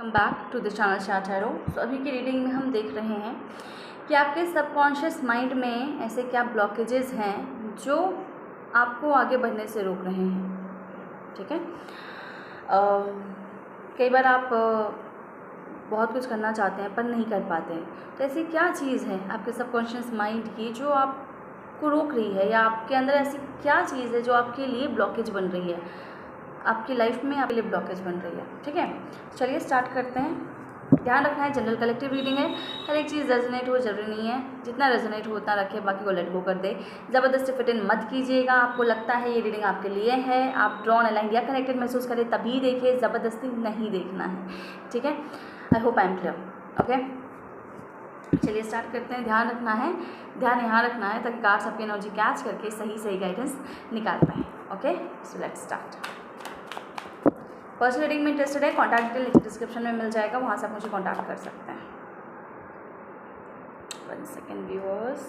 Welcome back to the channel chart arrow. तो अभी की रीडिंग में हम देख रहे हैं कि आपके सबकॉन्शियस माइंड में ऐसे क्या ब्लॉकेजेस हैं जो आपको आगे बढ़ने से रोक रहे हैं। ठीक है, कई बार आप बहुत कुछ करना चाहते हैं पर नहीं कर पाते हैं। तो ऐसी क्या चीज़ है आपके सबकॉन्शियस माइंड की जो आपको रोक रही है, या आपके अंदर ऐसी क्या चीज़ है जो आपके लिए ब्लॉकेज बन रही है, आपकी लाइफ में आपके लिए ब्लॉकेज बन रही है। ठीक है, चलिए स्टार्ट करते हैं। ध्यान रखना है जनरल कलेक्टिव रीडिंग है, हर एक चीज़ रेजोनेट हो जरूरी नहीं है, जितना रेजोनेट हो उतना रखे, बाकी को लेट गो कर दे। ज़बरदस्ती फिट इन मत कीजिएगा। आपको लगता है ये रीडिंग आपके लिए है, आप ड्रॉन अलाइन या कनेक्टेड महसूस करें तभी देखिए, ज़बरदस्ती नहीं देखना है। ठीक है, I hope I am clear. Okay, चलिए स्टार्ट करते हैं। ध्यान रखना है, ध्यान यहाँ रखना है ताकि कार्ड्स आपकी एनर्जी कैच करके सही गाइडेंस निकाल पाएँ। Okay, so let's start. Personal reading में इंटरेस्टेड है, कॉन्टैक्ट डिटेल डिस्क्रिप्शन में मिल जाएगा, वहाँ से आप मुझे कॉन्टैक्ट कर सकते हैं। 1 सेकेंड व्यूअर्स।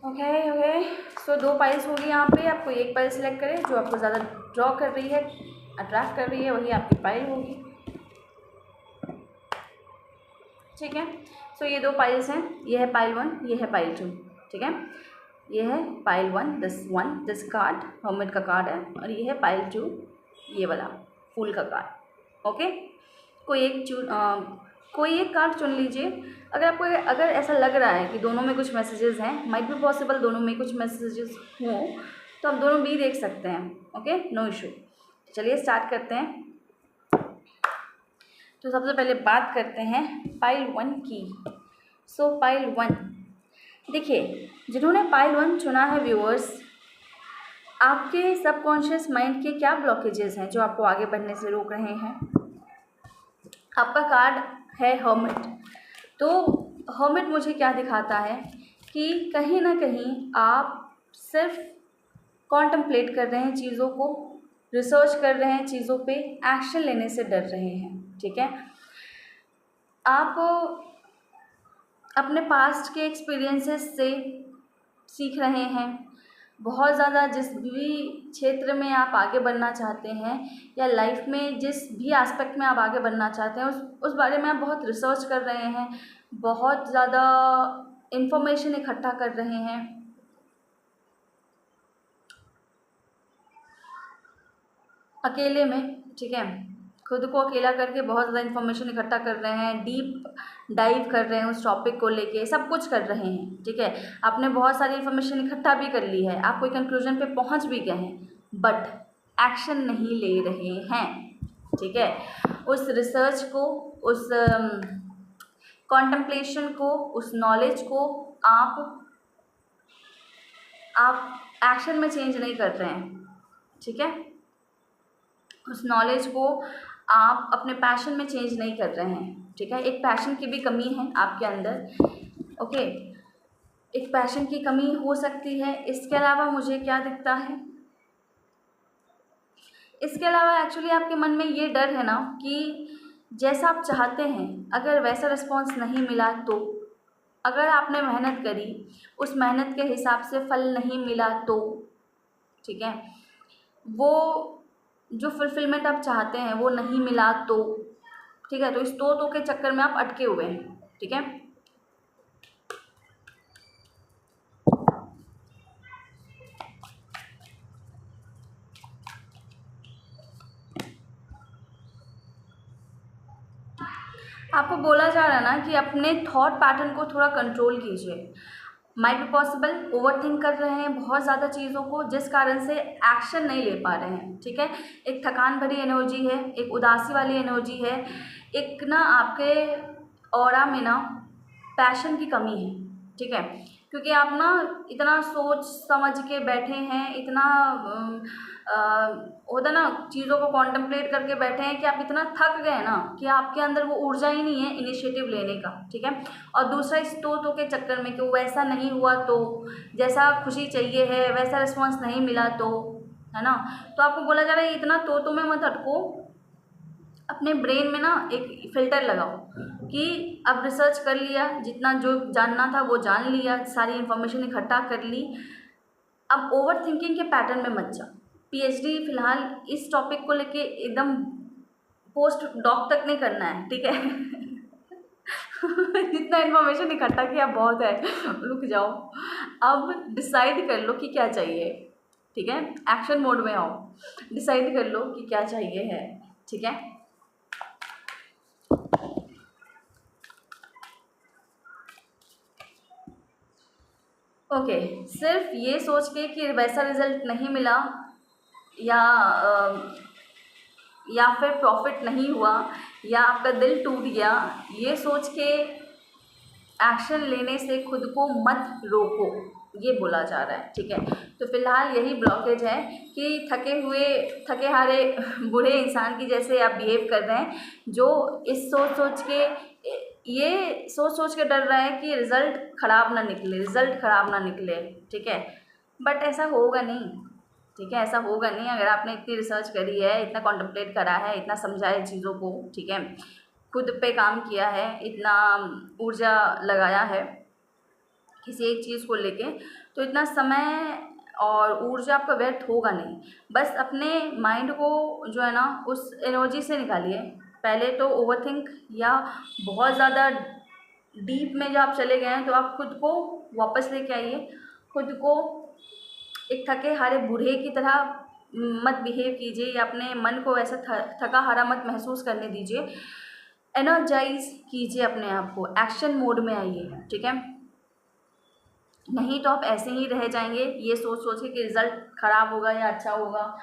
ओके, सो 2 पाइल्स होगी यहाँ पे। आपको एक पाइल सिलेक्ट करें जो आपको ज़्यादा ड्रॉ कर रही है, अट्रैक्ट कर रही है, वही आपकी पाइल होगी। ठीक है, सो ये 2 पाइल्स हैं, ये है पाइल 1, ये है पाइल 2। ठीक है, ये है पाइल 1, दिस कार्ड हर्मिट का कार्ड है, और ये है पाइल 2, ये वाला फूल का कार्ड। ओके, कोई एक कार्ड चुन लीजिए। अगर ऐसा लग रहा है कि दोनों में कुछ मैसेजेस हैं, माइट बी पॉसिबल दोनों में कुछ मैसेजेस हों, तो आप दोनों भी देख सकते हैं। Okay, no issue. चलिए स्टार्ट करते हैं। तो सबसे पहले बात करते हैं पाइल 1 की। सो पाइल 1, देखिए जिन्होंने पाइल 1 चुना है व्यूअर्स, आपके सबकॉन्शियस माइंड के क्या ब्लॉकेजेस हैं जो आपको आगे बढ़ने से रोक रहे हैं। आपका कार्ड है हर्मिट। तो हर्मिट मुझे क्या दिखाता है कि कहीं ना कहीं आप सिर्फ कॉन्टम्पलेट कर रहे हैं चीज़ों को, रिसर्च कर रहे हैं चीज़ों पे, एक्शन लेने से डर रहे हैं। ठीक है, आप अपने पास्ट के एक्सपीरियंसेस से सीख रहे हैं। बहुत ज़्यादा जिस भी क्षेत्र में आप आगे बढ़ना चाहते हैं, या लाइफ में जिस भी एस्पेक्ट में आप आगे बढ़ना चाहते हैं, उस बारे में आप बहुत रिसर्च कर रहे हैं, बहुत ज़्यादा इंफॉर्मेशन इकट्ठा कर रहे हैं। अकेले में, ठीक है, खुद को अकेला करके बहुत ज़्यादा इन्फॉर्मेशन इकट्ठा कर रहे हैं, डीप डाइव कर रहे हैं उस टॉपिक को लेके, सब कुछ कर रहे हैं। ठीक है, आपने बहुत सारी इन्फॉर्मेशन इकट्ठा भी कर ली है, आप कोई कंक्लूजन पे पहुंच भी गए हैं, बट एक्शन नहीं ले रहे हैं। ठीक है, उस रिसर्च को, उस कॉन्टेम्पलेशन को, उस नॉलेज को आप एक्शन में चेंज नहीं कर रहे हैं। ठीक है, उस नॉलेज को आप अपने पैशन में चेंज नहीं कर रहे हैं। ठीक है, एक पैशन की भी कमी है आपके अंदर। ओके, एक पैशन की कमी हो सकती है। इसके अलावा मुझे क्या दिखता है, इसके अलावा एक्चुअली आपके मन में ये डर है ना कि जैसा आप चाहते हैं अगर वैसा रिस्पॉन्स नहीं मिला तो, अगर आपने मेहनत करी उस मेहनत के हिसाब से फल नहीं मिला तो, ठीक है, वो जो फुलफिलमेंट आप चाहते हैं वो नहीं मिला तो, ठीक है, तो इस तो के चक्कर में आप अटके हुए हैं। ठीक है, आपको बोला जा रहा है ना कि अपने थॉट पैटर्न को थोड़ा कंट्रोल कीजिए। Might be possible over think कर रहे हैं बहुत ज़्यादा चीज़ों को, जिस कारण से एक्शन नहीं ले पा रहे हैं। ठीक है, एक थकान भरी एनर्जी है, एक उदासी वाली एनर्जी है, एक ना आपके ऑरा में ना पैशन की कमी है। ठीक है, क्योंकि आप ना इतना सोच समझ के बैठे हैं, इतना होता ना चीज़ों को कॉन्टम्पलेट करके बैठे हैं कि आप इतना थक गए ना कि आपके अंदर वो ऊर्जा ही नहीं है इनिशिएटिव लेने का। ठीक है, और दूसरा इस तो के चक्कर में कि वैसा नहीं हुआ तो, जैसा खुशी चाहिए है वैसा रिस्पॉन्स नहीं मिला तो, है ना, तो आपको बोला जा रहा है इतना तो में मत अटको, अपने ब्रेन में ना एक फ़िल्टर लगाओ कि अब रिसर्च कर लिया, जितना जो जानना था वो जान लिया, सारी इन्फॉर्मेशन इकट्ठा कर ली, अब ओवर थिंकिंग के पैटर्न में मत जा। पीएचडी फिलहाल इस टॉपिक को लेके एकदम पोस्ट डॉक तक नहीं करना है, ठीक है। जितना इन्फॉर्मेशन इकट्ठा किया बहुत है, रुक जाओ। अब डिसाइड कर लो कि क्या चाहिए, ठीक है। एक्शन मोड में आओ, डिसाइड कर लो कि क्या चाहिए है, ठीक है। ओके, सिर्फ ये सोच के कि वैसा रिजल्ट नहीं मिला या या फिर प्रॉफिट नहीं हुआ या आपका दिल टूट गया, ये सोच के एक्शन लेने से खुद को मत रोको, ये बोला जा रहा है, ठीक है। तो फिलहाल यही ब्लॉकेज है कि थके हारे बूढ़े इंसान की जैसे आप बिहेव कर रहे हैं, जो इस सोच के डर रहा है कि रिज़ल्ट ख़राब ना निकले, ठीक है। बट ऐसा होगा नहीं, ठीक है, ऐसा होगा नहीं। अगर आपने इतनी रिसर्च करी है, इतना कॉन्टम्पलेट करा है, इतना समझा है चीज़ों को, ठीक है, खुद पे काम किया है, इतना ऊर्जा लगाया है किसी एक चीज़ को लेके, तो इतना समय और ऊर्जा आपका व्यर्थ होगा नहीं। बस अपने माइंड को जो है ना उस एनर्जी से निकालिए। पहले तो ओवरथिंक या बहुत ज़्यादा डीप में जब आप चले गए हैं तो आप खुद को वापस लेके आइए। खुद को एक थके हारे बूढ़े की तरह मत बिहेव कीजिए या अपने मन को ऐसा थका हारा मत महसूस करने दीजिए। एनर्जाइज कीजिए अपने आप को, एक्शन मोड में आइए, ठीक है। नहीं तो आप ऐसे ही रह जाएंगे ये सोच के कि रिज़ल्ट ख़राब होगा या अच्छा होगा,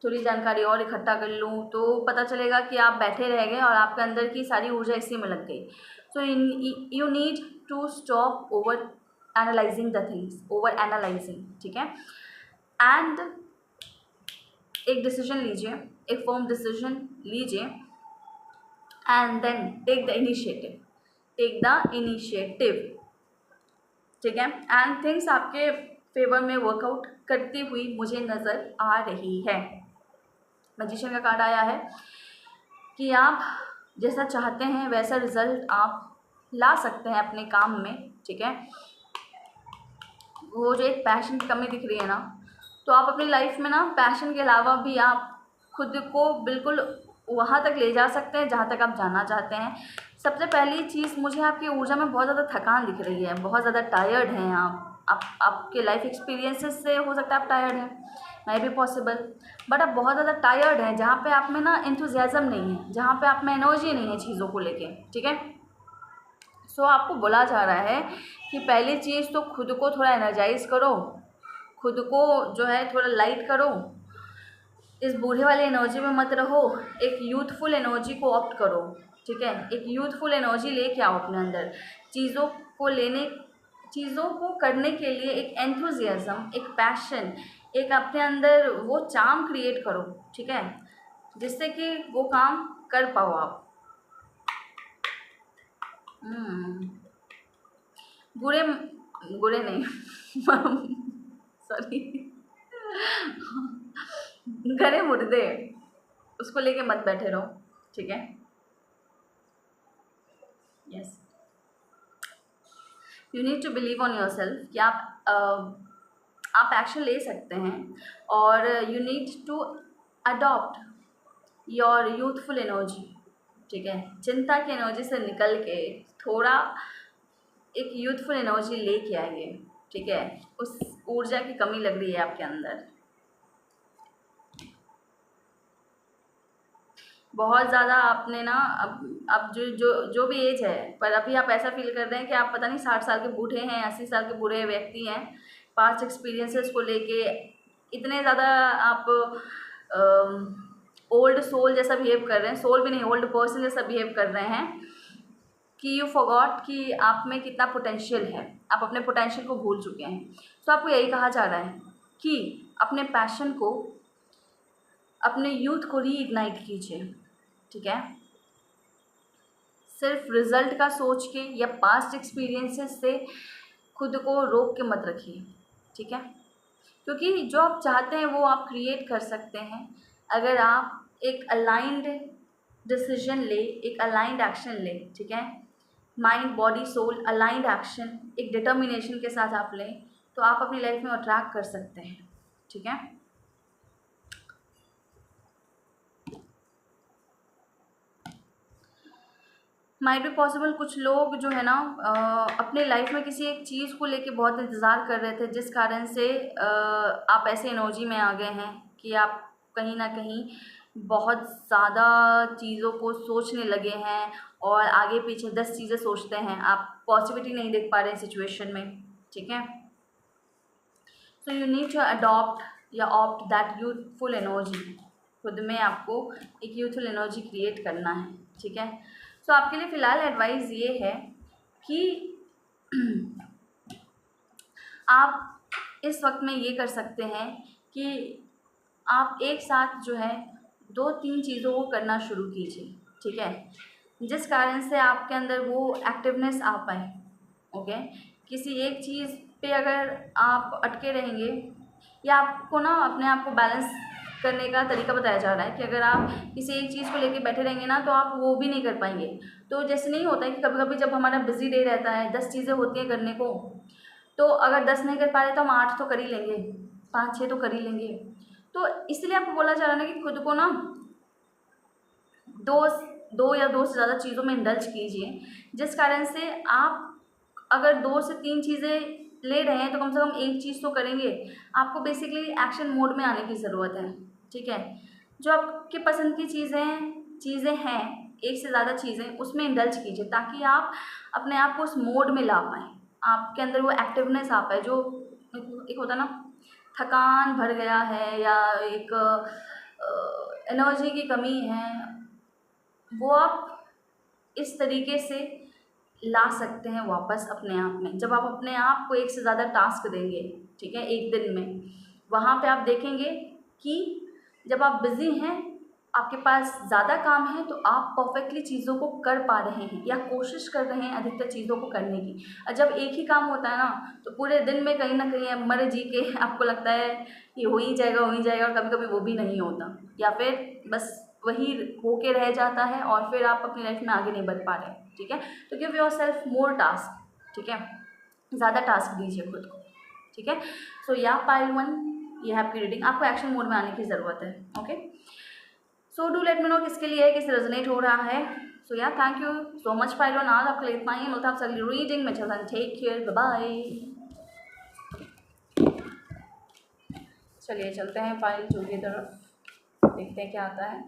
थोड़ी जानकारी और इकट्ठा कर लूँ, तो पता चलेगा कि आप बैठे रह गए और आपके अंदर की सारी ऊर्जा इसी में लग गई। So you need to stop over analysing the things, ठीक है। एंड एक डिसीजन लीजिए, एक फर्म डिसीजन लीजिए and then take the initiative, ठीक है। एंड थिंग्स आपके फेवर में वर्कआउट करती हुई मुझे नज़र आ रही है। मैजिशियन का कार्ड आया है कि आप जैसा चाहते हैं वैसा रिज़ल्ट आप ला सकते हैं अपने काम में, ठीक है। वो जो एक पैशन की कमी दिख रही है ना, तो आप अपनी लाइफ में ना पैशन के अलावा भी आप खुद को बिल्कुल वहाँ तक ले जा सकते हैं जहाँ तक आप जाना चाहते हैं। सबसे पहली चीज़, मुझे आपकी ऊर्जा में बहुत ज़्यादा थकान दिख रही है, बहुत ज़्यादा टायर्ड हैं आप आपके लाइफ एक्सपीरियंसेस से हो सकता है आप टायर्ड हैं, मे बी पॉसिबल, बट आप बहुत ज़्यादा टायर्ड हैं जहाँ पे आप में ना एंथुजियाज़म नहीं है, जहाँ पे आप में एनर्जी नहीं है चीज़ों को लेके, ठीक है। सो आपको बोला जा रहा है कि पहली चीज़ तो खुद को थोड़ा एनर्जाइज करो, खुद को जो है थोड़ा लाइट करो, इस बूढ़े वाले एनर्जी में मत रहो, एक यूथफुल एनर्जी को ऑप्ट करो, ठीक है। एक यूथफुल एनर्जी लेके आओ अपने अंदर, चीज़ों को करने के लिए एक एंथुजियाज़म, एक पैशन, एक अपने अंदर वो चार्म क्रिएट करो, ठीक है, जिससे कि वो काम कर पाओ आप। गुड़े नहीं सॉरी, घने मुर्दे, उसको लेके मत बैठे रहो, ठीक है। Yes, you need to believe on your self कि आप एक्शन ले सकते हैं, और you need to adopt your youthful energy, ठीक है। चिंता की एनर्जी से निकल के थोड़ा एक यूथफुल एनर्जी लेके आइए, ठीक है। उस ऊर्जा की कमी लग रही है आपके अंदर, बहुत ज़्यादा आपने ना अब जो भी एज है, पर अभी आप ऐसा फील कर रहे हैं कि आप पता नहीं 60 साल के बूढ़े हैं, 80 साल के बूढ़े व्यक्ति हैं। पास्ट एक्सपीरियंसेस को लेके इतने ज़्यादा आप ओल्ड सोल जैसा बिहेव कर रहे हैं, सोल भी नहीं, ओल्ड पर्सन जैसा बिहेव कर रहे हैं कि यू फॉरगॉट कि आप में कितना पोटेंशियल है, आप अपने पोटेंशियल को भूल चुके हैं। सो आपको यही कहा जा रहा है कि अपने पैशन को, अपने यूथ को रीइग्नाइट कीजिए, ठीक है। सिर्फ रिज़ल्ट का सोच के या पास्ट एक्सपीरियंसेस से खुद को रोक के मत रखिए, ठीक है। क्योंकि जो आप चाहते हैं वो आप क्रिएट कर सकते हैं अगर आप एक अलाइंड डिसीजन ले, एक अलाइंड एक्शन ले, ठीक है। Mind body soul aligned action एक डिटर्मिनेशन के साथ आप लें, तो आप अपनी लाइफ में अट्रैक्ट कर सकते हैं, ठीक है। माइट बी पॉसिबल कुछ लोग जो है ना अपने लाइफ में किसी एक चीज़ को लेके बहुत इंतज़ार कर रहे थे, जिस कारण से आप ऐसे एनर्जी में आ गए हैं कि आप कहीं ना कहीं बहुत ज़्यादा चीज़ों को सोचने लगे हैं और आगे पीछे 10 चीज़ें सोचते हैं, आप पॉसिबिलिटी नहीं देख पा रहे हैं सिचुएशन में, ठीक है। So you need to adopt या ऑप्ट दैट यूथफुल एनर्जी, खुद में आपको एक यूथफुल एनर्जी क्रिएट करना है, ठीक है। सो आपके लिए फ़िलहाल एडवाइस ये है कि आप इस वक्त में ये कर सकते हैं कि आप एक साथ जो है 2-3 चीज़ों को करना शुरू कीजिए, ठीक है, जिस कारण से आपके अंदर वो एक्टिवनेस आ पाए, ओके। किसी एक चीज़ पे अगर आप अटके रहेंगे, या आपको ना अपने आप को बैलेंस करने का तरीका बताया जा रहा है कि अगर आप किसी एक चीज़ को लेके बैठे रहेंगे ना तो आप वो भी नहीं कर पाएंगे। तो जैसे नहीं होता है कि कभी कभी जब हमारा बिजी डे रहता है, 10 चीज़ें होती हैं करने को, तो अगर 10 नहीं कर पा रहे तो हम 8 तो कर ही लेंगे, 5-6 तो कर ही लेंगे। तो इसलिए आपको बोला जा रहा है ना कि खुद को ना दो या दो से ज़्यादा चीज़ों में इंडल्ज कीजिए, जिस कारण से आप अगर 2 से 3 चीज़ें ले रहे हैं तो कम से कम एक चीज़ तो करेंगे। आपको बेसिकली एक्शन मोड में आने की ज़रूरत है, ठीक है। जो आपके पसंद की चीज़ें हैं, एक से ज़्यादा चीज़ें उसमें इंडल्ज कीजिए, ताकि आप अपने आप को उस मोड में ला पाएँ, आपके अंदर वो एक्टिवनेस आ पाए। जो एक होता है ना, थकान भर गया है या एक एनर्जी की कमी है, वो आप इस तरीके से ला सकते हैं वापस अपने आप में, जब आप अपने आप को एक से ज़्यादा टास्क देंगे, ठीक है, एक दिन में। वहाँ पे आप देखेंगे कि जब आप बिज़ी हैं, आपके पास ज़्यादा काम है, तो आप परफेक्टली चीज़ों को कर पा रहे हैं या कोशिश कर रहे हैं अधिकतर चीज़ों को करने की। और जब एक ही काम होता है ना, तो पूरे दिन में कहीं ना कहीं मर जी के आपको लगता है कि हो ही जाएगा, और कभी कभी वो भी नहीं होता, या फिर बस वही होके रह जाता है और फिर आप अपनी लाइफ में आगे नहीं बढ़ पा रहे, ठीक है। तो give your self more task, ठीक है, ज़्यादा टास्क दीजिए खुद को, ठीक है। सो या पाइल 1, ये है आपकी रीडिंग, आपको एक्शन मोड में आने की ज़रूरत है, okay. So do let me know किसके लिए है, किस रेजोनेट हो रहा है। सो yeah thank you so much pile 1, आज आपके लिए इतना ही। मिलता है आपसे अगली रीडिंग में। चलता, टेक केयर, बाय। चलिए चलते हैं पाइल 2 की तरफ, देखते हैं क्या आता है।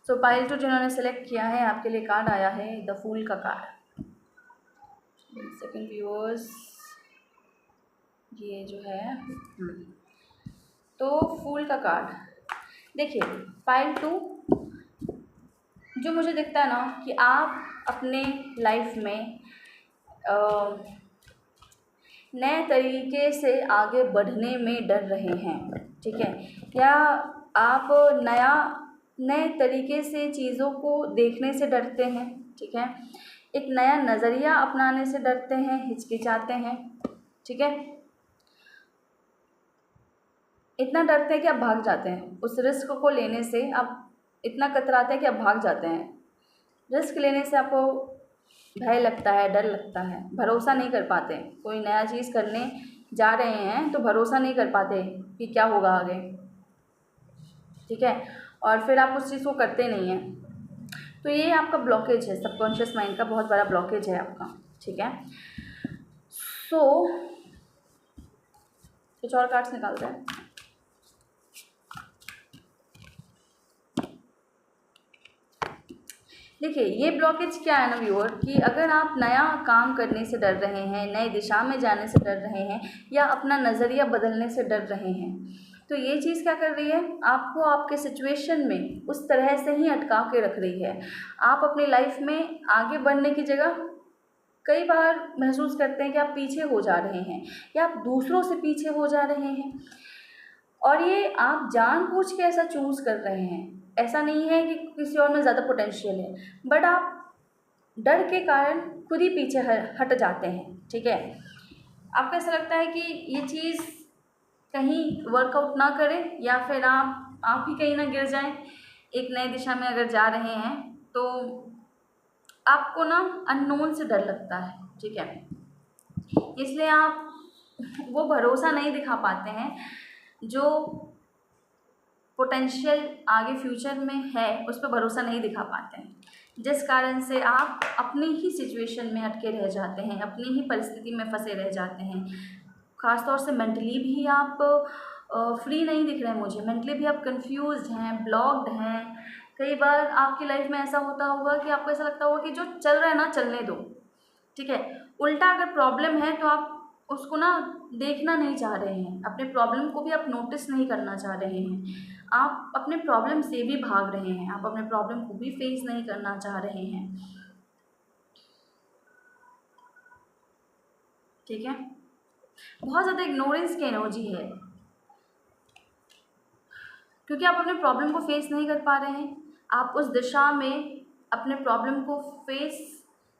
सो पाइल 2 जिन्होंने सेलेक्ट किया है, आपके लिए कार्ड आया है द फूल का कार्ड। सेकंड व्यूअर्स, ये जो है तो फूल का कार्ड, देखिए पाइल 2 जो मुझे दिखता है ना कि आप अपने लाइफ में नए तरीके से आगे बढ़ने में डर रहे हैं, ठीक है, या आप नए तरीके से चीज़ों को देखने से डरते हैं, ठीक है, एक नया नज़रिया अपनाने से डरते हैं, हिचकिचाते हैं, ठीक है। इतना डरते हैं कि आप भाग जाते हैं उस रिस्क को लेने से, आप इतना कतराते हैं कि आप भाग जाते हैं। रिस्क लेने से आपको भय लगता है, डर लगता है, भरोसा नहीं कर पाते। कोई नया चीज़ करने जा रहे हैं तो भरोसा नहीं कर पाते कि क्या होगा आगे, ठीक है, और फिर आप उस चीज़ को करते नहीं हैं। तो ये आपका ब्लॉकेज है, सबकॉन्शियस माइंड का बहुत बड़ा ब्लॉकेज है आपका, ठीक है। सो कुछ और कार्ड्स निकालते हैं। देखिए ये ब्लॉकेज क्या है ना व्यूअर, कि अगर आप नया काम करने से डर रहे हैं, नई दिशा में जाने से डर रहे हैं, या अपना नज़रिया बदलने से डर रहे हैं, तो ये चीज़ क्या कर रही है, आपको आपके सिचुएशन में उस तरह से ही अटका के रख रही है। आप अपनी लाइफ में आगे बढ़ने की जगह कई बार महसूस करते हैं कि आप पीछे हो जा रहे हैं, या आप दूसरों से पीछे हो जा रहे हैं, और ये आप जानबूझ के ऐसा चूज़ कर रहे हैं। ऐसा नहीं है कि किसी और में ज़्यादा पोटेंशियल है, बट आप डर के कारण खुद ही पीछे हट जाते हैं, ठीक है। आपको ऐसा लगता है कि ये चीज़ कहीं वर्कआउट ना करे, या फिर आप ही कहीं ना गिर जाएं। एक नई दिशा में अगर जा रहे हैं तो आपको ना अननोन से डर लगता है, ठीक है, इसलिए आप वो भरोसा नहीं दिखा पाते हैं जो पोटेंशियल आगे फ्यूचर में है, उस पर भरोसा नहीं दिखा पाते हैं, जिस कारण से आप अपनी ही सिचुएशन में अटके रह जाते हैं, अपनी ही परिस्थिति में फंसे रह जाते हैं। ख़ासतौर से मेंटली भी आप फ्री नहीं दिख रहे हैं मुझे, मेंटली भी आप कंफ्यूज्ड हैं, ब्लॉक्ड हैं। कई बार आपकी लाइफ में ऐसा होता होगा कि आपको ऐसा लगता होगा कि जो चल रहा है ना चलने दो, ठीक है। उल्टा अगर प्रॉब्लम है तो आप उसको ना देखना नहीं चाह रहे हैं, अपने प्रॉब्लम को भी आप नोटिस नहीं करना चाह रहे हैं, आप अपने प्रॉब्लम से भी भाग रहे हैं, आप अपने प्रॉब्लम को भी फेस नहीं करना चाह रहे हैं, ठीक है। बहुत ज़्यादा इग्नोरेंस की एनर्जी है, क्योंकि आप अपने प्रॉब्लम को फेस नहीं कर पा रहे हैं। आप उस दिशा में अपने प्रॉब्लम को फेस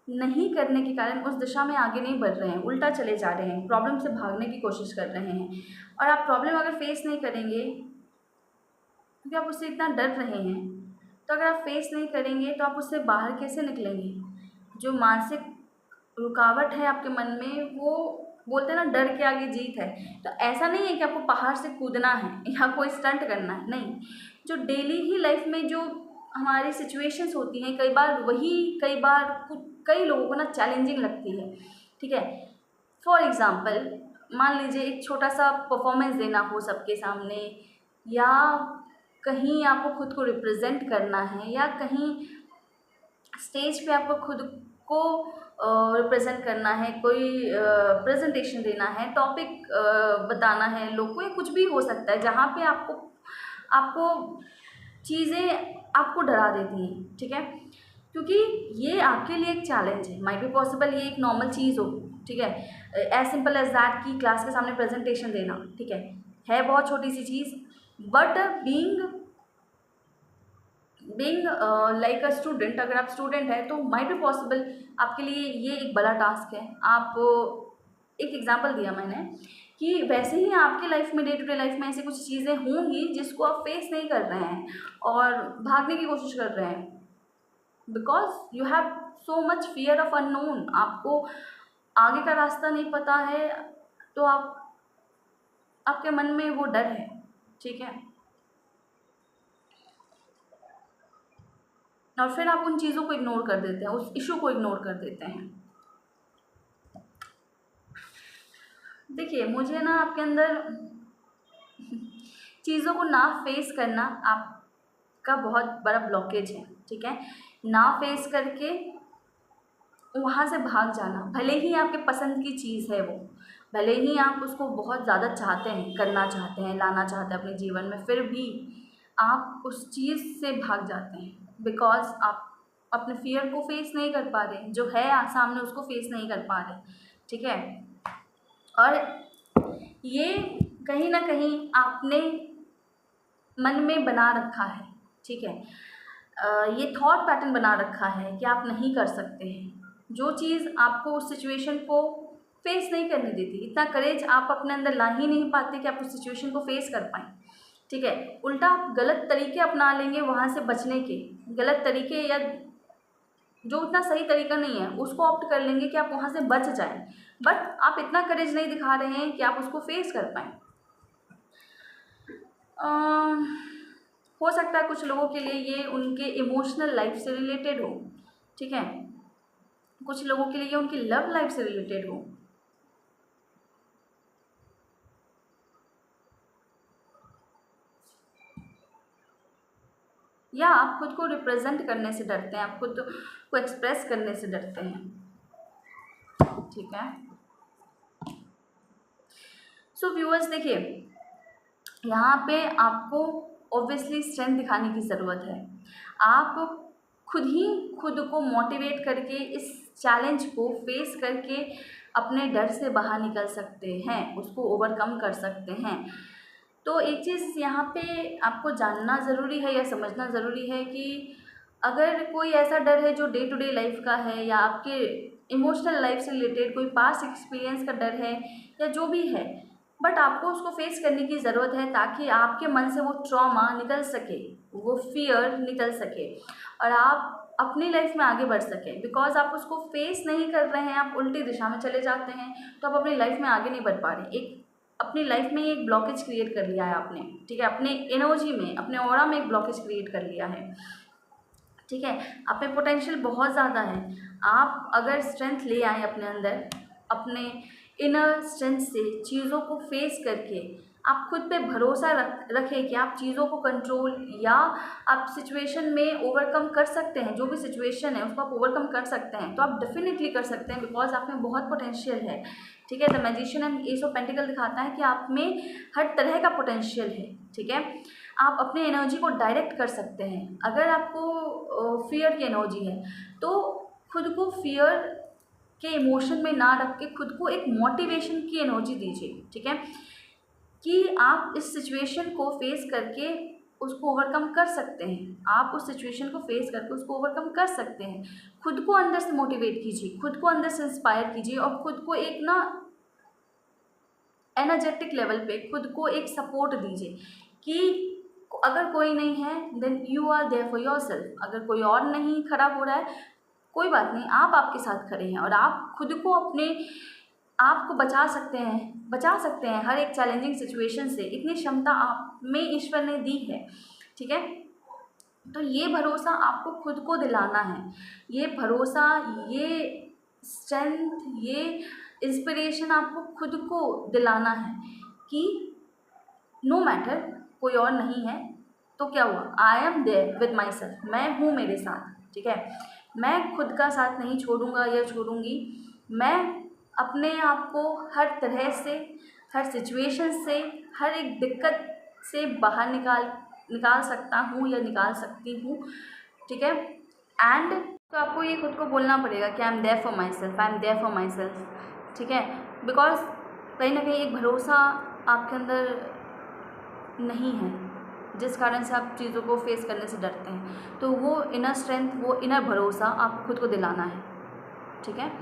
नहीं करने के कारण उस दिशा में आगे नहीं बढ़ रहे हैं, उल्टा चले जा रहे हैं, प्रॉब्लम से भागने की कोशिश कर रहे हैं। और आप प्रॉब्लम अगर फेस नहीं करेंगे, क्योंकि आप उससे इतना डर रहे हैं, तो अगर आप फेस नहीं करेंगे तो आप उससे बाहर कैसे निकलेंगे। जो मानसिक रुकावट है आपके मन में, वो बोलते हैं ना डर के आगे जीत है। तो ऐसा नहीं है कि आपको पहाड़ से कूदना है या कोई स्टंट करना है, नहीं। जो डेली ही लाइफ में जो हमारी सिचुएशंस होती हैं, कई बार कई लोगों को ना चैलेंजिंग लगती है, ठीक है। फॉर एग्ज़ाम्पल मान लीजिए एक छोटा सा परफॉर्मेंस देना हो सबके सामने, या कहीं आपको खुद को रिप्रेजेंट करना है, या कहीं स्टेज पे आपको खुद को रिप्रेजेंट करना है, कोई प्रेजेंटेशन देना है, टॉपिक बताना है लोग को, या कुछ भी हो सकता है जहाँ पे आपको चीज़ें आपको डरा देती हैं, ठीक है। क्योंकि ये आपके लिए एक चैलेंज है, माइट बी पॉसिबल ये एक नॉर्मल चीज़ हो, ठीक है, एज सिंपल एज दैट कि क्लास के सामने प्रेजेंटेशन देना, ठीक है बहुत छोटी सी चीज़। But being like a student, अगर आप स्टूडेंट हैं तो माइट बी पॉसिबल आपके लिए ये एक बड़ा टास्क है। आप एक एग्जांपल दिया मैंने कि वैसे ही आपके लाइफ में, डे टू डे लाइफ में ऐसी कुछ चीज़ें होंगी जिसको आप फेस नहीं कर रहे हैं और भागने की कोशिश कर रहे हैं, because you have so much fear of unknown. आपको आगे का रास्ता नहीं पता है, तो आपके मन में वो डर है, ठीक है। और फिर आप उन चीज़ों को इग्नोर कर देते हैं, उस इशू को इग्नोर कर देते हैं। देखिए मुझे ना आपके अंदर चीज़ों को ना फेस करना आपका बहुत बड़ा ब्लॉकेज है, ठीक है। ना फेस करके वहाँ से भाग जाना, भले ही आपके पसंद की चीज़ है वो, भले ही आप उसको बहुत ज़्यादा चाहते हैं, करना चाहते हैं, लाना चाहते हैं अपने जीवन में, फिर भी आप उस चीज़ से भाग जाते हैं बिकॉज आप अपने फियर को फेस नहीं कर पा रहे, जो है सामने उसको फेस नहीं कर पा रहे, ठीक है। और ये कहीं ना कहीं आपने मन में बना रखा है, ठीक है। ये थॉट पैटर्न बना रखा है कि आप नहीं कर सकते हैं, जो चीज़ आपको उस सिचुएशन को फेस नहीं करने देती, इतना करेज आप अपने अंदर ला ही नहीं पाते कि आप उस सिचुएशन को फेस कर पाएँ, ठीक है। उल्टा आप गलत तरीके अपना लेंगे वहाँ से बचने के, गलत तरीके या जो उतना सही तरीका नहीं है उसको ऑप्ट कर लेंगे कि आप वहाँ से बच जाएं, बट आप इतना करेज नहीं दिखा रहे हैं कि आप उसको फेस कर पाएँ। हो सकता है कुछ लोगों के लिए ये उनके इमोशनल लाइफ से रिलेटेड हो, ठीक है, कुछ लोगों के लिए ये उनकी लव लाइफ से रिलेटेड हो। या आप खुद को रिप्रेजेंट करने से डरते हैं, आप खुद को एक्सप्रेस करने से डरते हैं, ठीक है। सो व्यूअर्स देखिए, यहाँ पे आपको ऑब्वियसली स्ट्रेंथ दिखाने की ज़रूरत है। आप खुद ही खुद को मोटिवेट करके इस चैलेंज को फेस करके अपने डर से बाहर निकल सकते हैं, उसको ओवरकम कर सकते हैं। तो एक चीज़ यहाँ पे आपको जानना ज़रूरी है या समझना ज़रूरी है कि अगर कोई ऐसा डर है जो डे टू डे लाइफ का है, या आपके इमोशनल लाइफ से रिलेटेड कोई पास्ट एक्सपीरियंस का डर है, या जो भी है, बट आपको उसको फेस करने की ज़रूरत है ताकि आपके मन से वो ट्रॉमा निकल सके, वो फियर निकल सके और आप अपनी लाइफ में आगे बढ़ सकें। बिकॉज आप उसको फेस नहीं कर रहे हैं, आप उल्टी दिशा में चले जाते हैं, तो आप अपनी लाइफ में आगे नहीं बढ़ पा रहे। एक अपनी लाइफ में एक ब्लॉकेज क्रिएट कर लिया है आपने, ठीक है, अपने एनर्जी में, अपने ऑरा में एक ब्लॉकेज क्रिएट कर लिया है, ठीक है। आप में पोटेंशियल बहुत ज़्यादा है। आप अगर स्ट्रेंथ ले आए अपने अंदर, अपने इनर स्ट्रेंथ से चीज़ों को फेस करके आप खुद पे भरोसा रखें कि आप चीज़ों को कंट्रोल या आप सिचुएशन में ओवरकम कर सकते हैं। जो भी सिचुएशन है उसको आप ओवरकम कर सकते हैं, तो आप डेफिनेटली कर सकते हैं, बिकॉज आप में बहुत पोटेंशियल है, ठीक है। The magician and S of pentacle दिखाता है कि आप में हर तरह का पोटेंशियल है, ठीक है। आप अपने एनर्जी को डायरेक्ट कर सकते हैं। अगर आपको फियर की एनर्जी है तो खुद को फियर के इमोशन में ना रख के खुद को एक मोटिवेशन की एनर्जी दीजिए, ठीक है, कि आप इस सिचुएशन को फेस करके उसको ओवरकम कर सकते हैं। आप उस सिचुएशन को फेस करके उसको ओवरकम कर सकते हैं। खुद को अंदर से मोटिवेट कीजिए, खुद को अंदर से इंस्पायर कीजिए और खुद को एक ना एनर्जेटिक लेवल पे खुद को एक सपोर्ट दीजिए कि अगर कोई नहीं है then you are there for yourself. अगर कोई और नहीं खड़ा हो रहा है कोई बात नहीं, आप आपके साथ खड़े हैं और आप खुद को अपने आप को बचा सकते हैं हर एक चैलेंजिंग सिचुएशन से। इतनी क्षमता आप में ईश्वर ने दी है, ठीक है। तो ये भरोसा आपको खुद को दिलाना है, ये भरोसा, ये स्ट्रेंथ, ये इंस्पिरेशन आपको खुद को दिलाना है कि नो मैटर कोई और नहीं है तो क्या हुआ, I am there with my self, मैं हूँ मेरे साथ, ठीक है। मैं खुद का साथ नहीं छोड़ूंगा या छोड़ूंगी। मैं अपने आप को हर तरह से, हर सिचुएशन से, हर एक दिक्कत से बाहर निकाल सकता हूँ या निकाल सकती हूँ, ठीक है। एंड तो आपको ये खुद को बोलना पड़ेगा कि I am there for my self, I am there for my self, ठीक है। बिकॉज कहीं ना कहीं एक भरोसा आपके अंदर नहीं है जिस कारण से आप चीज़ों को फेस करने से डरते हैं, तो वो इनर स्ट्रेंथ, वो इनर भरोसा आपको खुद को दिलाना है, ठीक है।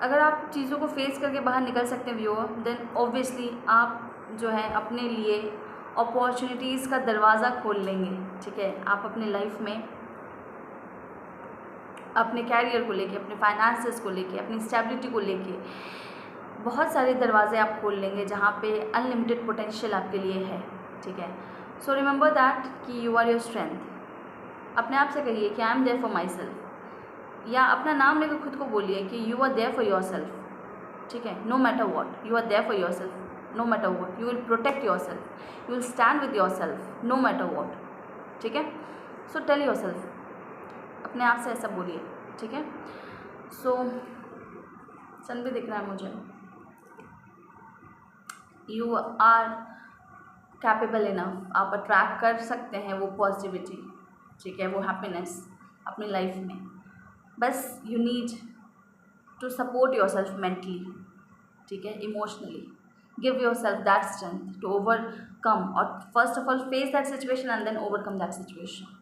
अगर आप चीज़ों को फेस करके बाहर निकल सकते हैं व्यूअर, देन ऑब्वियसली आप जो है अपने लिए अपॉर्चुनिटीज़ का दरवाज़ा खोल लेंगे, ठीक है। आप अपने लाइफ में अपने कैरियर को लेके, अपने फाइनेंसेस को लेके, अपनी स्टेबिलिटी को लेके बहुत सारे दरवाजे आप खोल लेंगे जहाँ पे अनलिमिटेड पोटेंशियल आपके लिए है, ठीक है। सो रिमेंबर दैट कि यू आर योर स्ट्रेंथ। अपने आप से कहिए कि I am there for my self, या अपना नाम लेकर खुद को बोलिए कि you are there for yourself, ठीक है। No matter what, you are there for yourself, no matter what, you will protect yourself, you will stand with yourself, no matter what, ठीक है। So tell your self, अपने आप से ऐसा बोलिए, ठीक है। सो सन भी दिख रहा है मुझे। यू आर कैपेबल इनफ, आप अट्रैक्ट कर सकते हैं वो पॉजिटिविटी, ठीक है, वो हैप्पीनेस अपनी लाइफ में। बस you need to support yourself mentally, ठीक है, emotionally. Give yourself that strength to overcome, और first of all face that situation and then overcome that situation,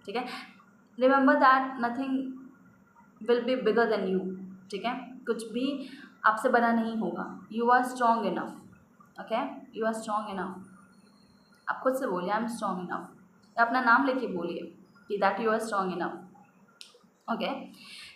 ठीक है। Remember that nothing will be bigger than you, ठीक है। कुछ भी आपसे बड़ा नहीं होगा। You are strong enough, okay, you are strong enough. आप खुद से बोलिए आई एम स्ट्रॉन्ग इनफ, या अपना नाम लेके बोलिए कि that you are strong enough, okay.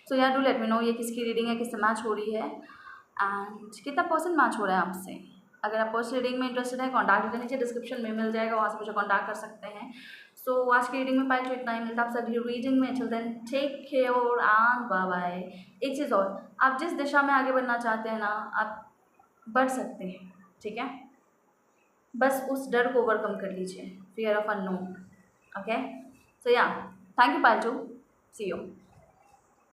So यार डू लेट मी नो ये किसकी रीडिंग है, किससे मैच हो रही है एंड कितना परसेंट मैच हो रहा है आपसे। अगर आप पर्सनल रीडिंग में इंटरेस्टेड है, कॉन्टैक्ट डिटेल नीचे डिस्क्रिप्शन में मिल जाएगा, वहाँ से मुझे कॉन्टैक्ट कर सकते हैं। सो आज की रीडिंग में पाइल जो इतना ही मिलता है आप सभी रीडिंग में। चल then take care and bye bye. एक चीज़ और, आप जिस दिशा में आगे बढ़ना चाहते हैं ना, आप बढ़ सकते हैं, ठीक है। बस उस डर को ओवरकम कर लीजिए, fear of unknown, okay. So yeah thank you pile, see you.